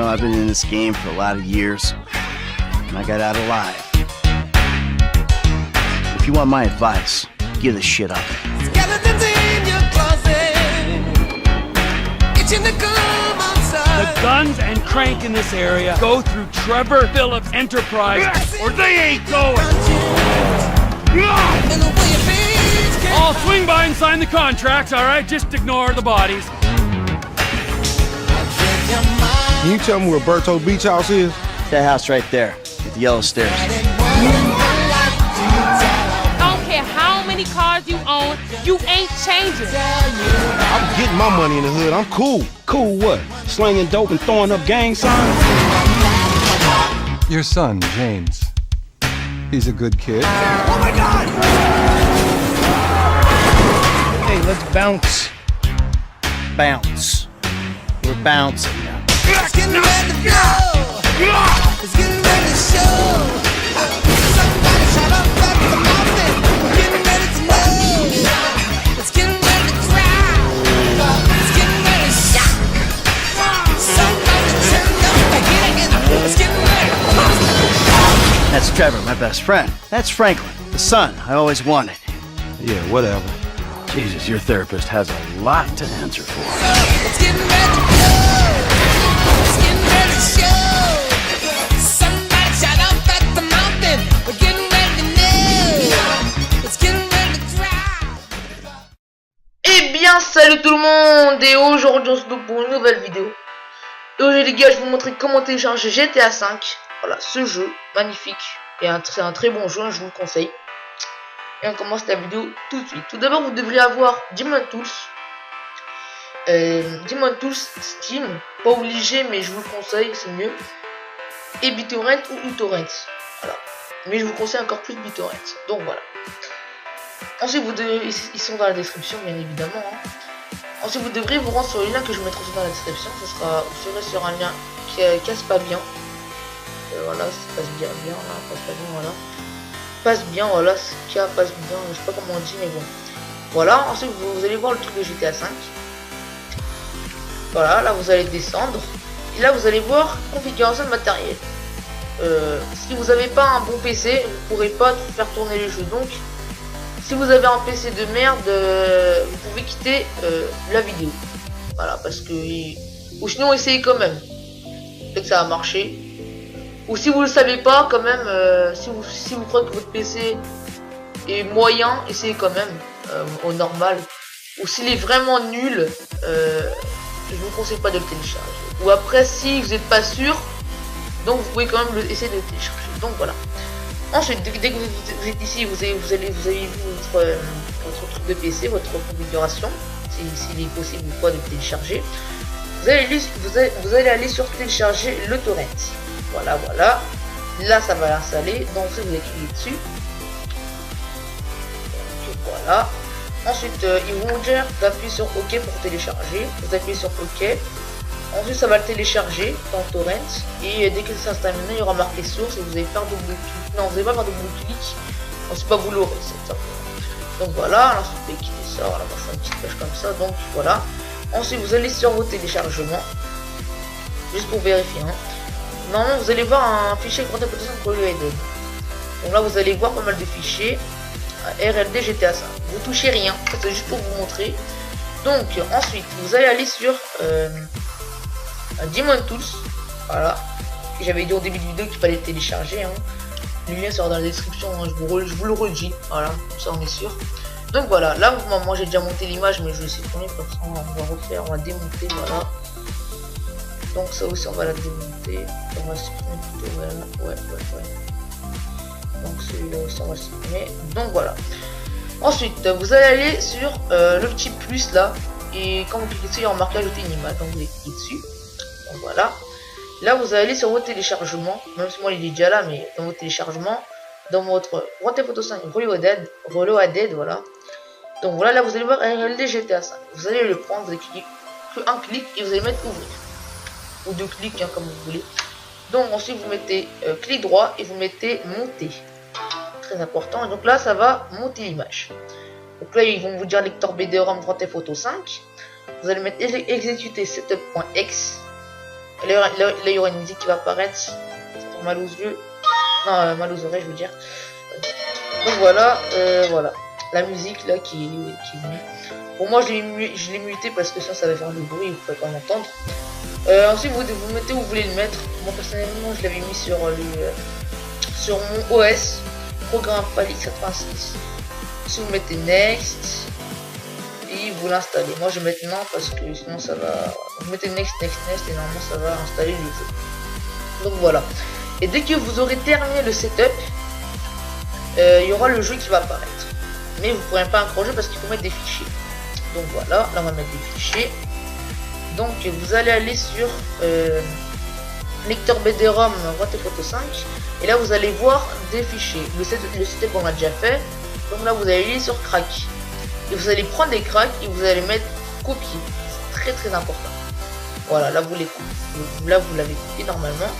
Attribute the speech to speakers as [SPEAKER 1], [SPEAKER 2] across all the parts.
[SPEAKER 1] I've been in this game for a lot of years, and I got out alive. If you want my advice, give this shit up.
[SPEAKER 2] Skeletons in your closet, itching to come outside.
[SPEAKER 3] The guns and crank in this area go through Trevor Phillips Enterprise, or they ain't going.
[SPEAKER 2] And the way your face can
[SPEAKER 3] I'll swing by and sign the contracts, all right? Just ignore the bodies.
[SPEAKER 4] Can you tell me where Berto Beach House is?
[SPEAKER 1] That house right there, with the yellow stairs.
[SPEAKER 5] I don't care how many cars you own, you ain't changing.
[SPEAKER 4] I'm getting my money in the hood. I'm cool.
[SPEAKER 6] Cool what? Slinging dope and throwing up gang signs?
[SPEAKER 7] Your son, James. He's a good kid.
[SPEAKER 2] Oh my God!
[SPEAKER 6] Hey, let's bounce.
[SPEAKER 1] Bounce. We're bouncing now.
[SPEAKER 2] It's getting ready to blow. It's getting ready to show. Somebody shut up at the mountain. Getting ready to know. It's getting ready to cry. It's getting ready to shout. Somebody turn up again. It's getting ready to pop.
[SPEAKER 1] That's Trevor, my best friend. That's Franklin, the son I always wanted.
[SPEAKER 4] Yeah, whatever.
[SPEAKER 1] Jesus, your therapist has a lot to answer for.
[SPEAKER 2] It's getting ready to blow. It's getting ready to show. Somebody shut up at the mountain. We're getting ready to know. It's getting ready to cry.
[SPEAKER 8] Eh bien salut tout le monde, et aujourd'hui on se retrouve pour une nouvelle vidéo. Et aujourd'hui les gars, je vais vous montrer comment télécharger GTA 5. Voilà, ce jeu magnifique et c'est un très bon jeu, je vous le conseille. Et on commence la vidéo tout de suite. Tout d'abord, vous devriez avoir Demon Tools. Demon Tools Steam, pas obligé, mais je vous le conseille, c'est mieux. Et BitTorrent ou uTorrent. Voilà. Mais je vous conseille encore plus BitTorrent. Donc voilà. Ensuite, ils sont dans la description, bien évidemment. Ensuite, vous devrez vous rendre sur le lien que je mettrai dans la description. Vous serez sur un lien qui casse pas bien. Voilà, ça passe bien, là, passe pas bien, voilà. Passe bien, voilà, ce qui passe bien, je sais pas comment on dit, mais bon. Voilà, ensuite vous allez voir le truc de GTA 5. Voilà, là vous allez descendre. Et là vous allez voir configuration de matériel. Si vous n'avez pas un bon PC, vous pourrez pas faire tourner les jeux. Donc, si vous avez un PC de merde, vous pouvez quitter la vidéo. Voilà, parce que... Ou sinon essayez quand même. Peut-être que ça va marcher. Ou si vous le savez pas, quand même, si vous croyez que votre PC est moyen, essayez quand même au normal. Ou s'il est vraiment nul, je vous conseille pas de le télécharger. Ou après, si vous n'êtes pas sûr, donc vous pouvez quand même essayer de le télécharger. Donc voilà. Ensuite, dès que vous êtes ici, vous avez vu votre truc de PC, votre configuration, s'il est possible ou pas de le télécharger. Vous allez aller sur télécharger le torrent. Voilà, voilà. Là, ça va l'installer. Donc, vous allez cliquer dessus. Donc, voilà. Ensuite, ils vont vous dire d'appuyer sur OK pour télécharger. Vous appuyez sur OK. Ensuite, ça va le télécharger dans le torrent. Et dès que ça s'installe, il y aura marqué source et vous allez faire double clic. Non, vous n'allez pas faire double clic. Ensuite, pas vous l'aurez. Donc, voilà. Ensuite, vous pouvez quitter ça. Voilà, moi, je fais une petite page comme ça. Donc, voilà. Ensuite, vous allez sur vos téléchargements. Juste pour vérifier. Normalement, vous allez voir un fichier Grand Theft Auto 5 Reloaded. Donc là, vous allez voir pas mal de fichiers. RLD GTA 5. Vous touchez rien. C'est juste pour vous montrer. Donc, ensuite, vous allez aller sur Demon Tools. Voilà. J'avais dit au début de vidéo qu'il fallait télécharger. Le lien sera dans la description. Je vous le redis. Voilà. Ça, on est sûr. Donc voilà. Là, moi, j'ai déjà monté l'image, mais je vais essayer de tourner. Comme ça, on va refaire. On va démonter. Voilà. Donc ça aussi on va la démonter. On va supprimer plutôt. Ouais. Donc celui-là aussi on va le supprimer. Donc voilà. Ensuite vous allez aller sur le petit plus là. Et quand vous cliquez dessus il y a un marqué ajouter une image. Donc vous allez cliquer dessus. Donc voilà. Là vous allez aller sur vos téléchargements. Même si moi il est déjà là, mais dans vos téléchargements. Dans votre Grand Theft Auto 5 Reloaded. Voilà. Donc voilà, là vous allez voir RLD GTA 5. Vous allez le prendre, vous allez cliquer un clic et vous allez mettre ouvrir. Ou deux clics comme vous voulez. Donc ensuite vous mettez clic droit et vous mettez monter, très important. Et donc là ça va monter l'image. Donc là ils vont vous dire lecteur BD-ROM Grand Theft Auto 5. Vous allez mettre exécuter setup.exe. Là, il y aura une musique qui va apparaître. Ça fait mal aux yeux. Non, mal aux oreilles, je veux dire. Donc voilà, voilà. La musique là qui est venue. Bon, moi je l'ai muté parce que ça va faire du bruit, vous pouvez pas m'entendre. Ensuite, vous mettez où vous voulez le mettre. Moi personnellement, je l'avais mis sur mon OS, programme Pali 86. Si vous mettez Next, et vous l'installez. Moi je vais mettre non parce que sinon ça va. Vous mettez Next et normalement ça va installer le jeu. Donc voilà. Et dès que vous aurez terminé le setup, il y aura le jeu qui va apparaître. Mais vous ne pourrez pas accrocher parce qu'il faut mettre des fichiers. Donc voilà, là on va mettre des fichiers. Donc vous allez aller sur lecteur BD-ROM Photo 5 et là vous allez voir des fichiers. Le setup on a déjà fait. Donc là vous allez aller sur crack et vous allez prendre des cracks et vous allez mettre copier. C'est très important. Voilà, là vous les coupez. Là vous l'avez coupé normalement.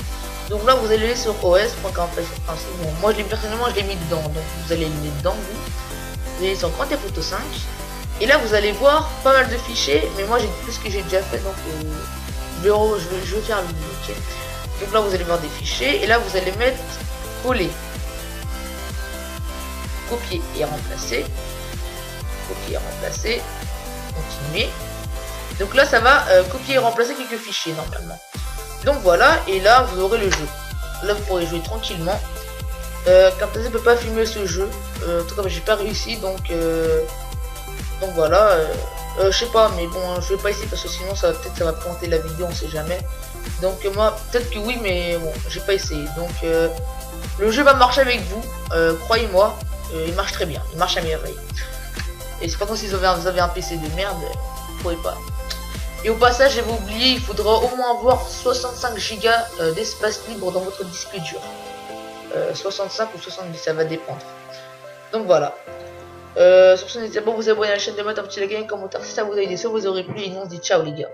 [SPEAKER 8] Donc là vous allez aller sur os.camp. Bon, moi personnellement je l'ai mis dedans. Donc vous allez le mettre dedans vous allez sur Photo 5 et là vous allez voir pas mal de fichiers. Mais moi j'ai tout ce que j'ai déjà fait donc je vais faire le okay. Donc là vous allez voir des fichiers et là vous allez mettre coller, copier et remplacer, copier et remplacer, continuer. Donc là ça va copier et remplacer quelques fichiers normalement. Donc voilà, et là vous aurez le jeu. Là vous pourrez jouer tranquillement. Camtasia peut pas filmer ce jeu. En tout cas j'ai pas réussi donc voilà. Je sais pas, mais bon je vais pas essayer parce que sinon ça va planter la vidéo, on sait jamais. Donc moi peut-être que oui, mais bon j'ai pas essayé. Donc le jeu va marcher avec vous, croyez-moi, il marche très bien, il marche à merveille. Et c'est pas comme si vous avez un PC de merde, vous pouvez pas. Et au passage, j'avais oublié, il faudra au moins avoir 65 Go d'espace libre dans votre disque dur. 65 ou 70, ça va dépendre. Donc voilà. Sur ce, n'hésitez pas à vous abonner à la chaîne de Matt, un petit like, un commentaire si ça vous a aidé, si ça vous aurait plu. Et nous on se dit ciao les gars.